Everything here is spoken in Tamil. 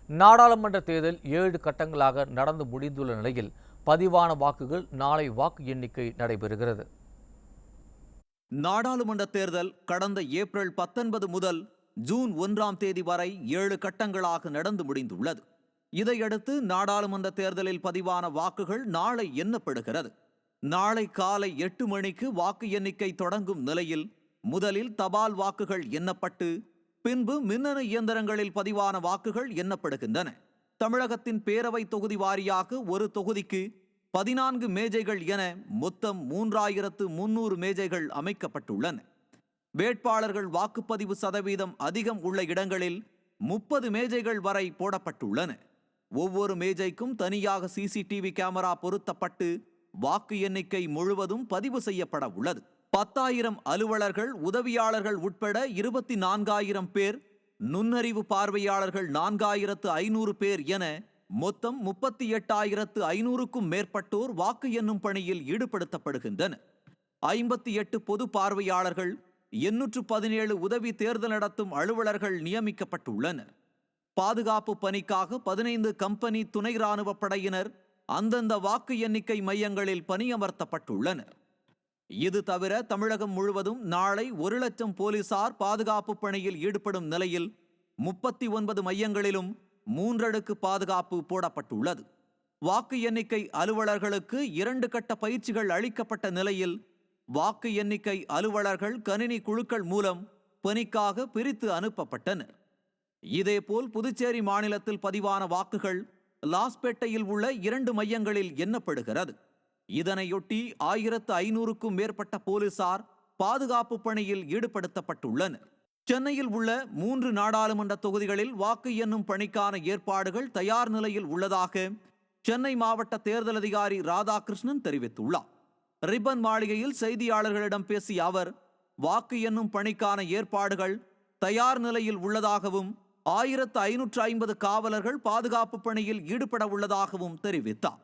நாடாளுமன்ற தேர்தல் 7 கட்டங்களாக நடந்து முடிந்துள்ள நிலையில் பதிவான வாக்குகள் நாளை வாக்கு எண்ணிக்கை நடைபெறுகிறது. நாடாளுமன்ற தேர்தல் கடந்த ஏப்ரல் 19 முதல் ஜூன் 1ஆம் தேதி வரை 7 கட்டங்களாக நடந்து முடிந்துள்ளது. இதையடுத்து நாடாளுமன்ற தேர்தலில் பதிவான வாக்குகள் நாளை எண்ணப்படுகிறது. நாளை காலை 8 மணிக்கு வாக்கு எண்ணிக்கை தொடங்கும் நிலையில் முதலில் தபால் வாக்குகள் எண்ணப்பட்டு பின்பு மின்னணு இயந்திரங்களில் பதிவான வாக்குகள் எண்ணப்படுகின்றன. தமிழகத்தின் பேரவை தொகுதி வாரியாக ஒரு தொகுதிக்கு 14 மேஜைகள் என மொத்தம் 3300 மேஜைகள் அமைக்கப்பட்டுள்ளன. வேட்பாளர்கள் வாக்குப்பதிவு சதவீதம் அதிகம் உள்ள இடங்களில் 30 மேஜைகள் வரை போடப்பட்டுள்ளன. ஒவ்வொரு மேஜைக்கும் தனியாக சிசிடிவி கேமரா பொருத்தப்பட்டு வாக்கு எண்ணிக்கை முழுவதும் பதிவு செய்யப்பட உள்ளது. 10,000 அலுவலர்கள், உதவியாளர்கள் உட்பட 24,000 பேர், நுண்ணறிவு பார்வையாளர்கள் 4,500 பேர் என மொத்தம் 38,500க்கும் மேற்பட்டோர் வாக்கு எண்ணும் பணியில் ஈடுபடுத்தப்படுகின்றனர். 58 பொது பார்வையாளர்கள், 817 உதவி தேர்தல் நடத்தும் அலுவலர்கள் நியமிக்கப்பட்டுள்ளனர். பாதுகாப்பு பணிக்காக 15 கம்பெனி துணை ராணுவ படையினர் அந்தந்த வாக்கு எண்ணிக்கை மையங்களில் பணியமர்த்தப்பட்டுள்ளனர். இது தவிர தமிழகம் முழுவதும் நாளை 1 லட்சம் போலீசார் பாதுகாப்பு பணியில் ஈடுபடும் நிலையில் 39 மையங்களிலும் 3 அடுக்கு பாதுகாப்பு போடப்பட்டுள்ளது. வாக்கு எண்ணிக்கை அலுவலர்களுக்கு 2 கட்ட பயிற்சிகள் அளிக்கப்பட்ட நிலையில் வாக்கு எண்ணிக்கை அலுவலர்கள் கணினி குழுக்கள் மூலம் பணிக்காக பிரித்து அனுப்பப்பட்டனர். இதேபோல் புதுச்சேரி மாநிலத்தில் பதிவான வாக்குகள் லாஸ்பேட்டையில் உள்ள 2 மையங்களில் எண்ணப்படுகிறது. இதனையொட்டி 1,500க்கும் மேற்பட்ட போலீசார் பாதுகாப்பு பணியில் ஈடுபடுத்தப்பட்டுள்ளனர். சென்னையில் உள்ள 3 நாடாளுமன்ற தொகுதிகளில் வாக்கு எண்ணும் பணிக்கான ஏற்பாடுகள் தயார் நிலையில் உள்ளதாக சென்னை மாவட்ட தேர்தல் அதிகாரி ராதாகிருஷ்ணன் தெரிவித்துள்ளார். ரிப்பன் மாளிகையில் செய்தியாளர்களிடம் பேசிய அவர், வாக்கு எண்ணும் பணிக்கான ஏற்பாடுகள் தயார் நிலையில் உள்ளதாகவும் 1,550 காவலர்கள் பாதுகாப்பு பணியில் ஈடுபட உள்ளதாகவும் தெரிவித்தார்.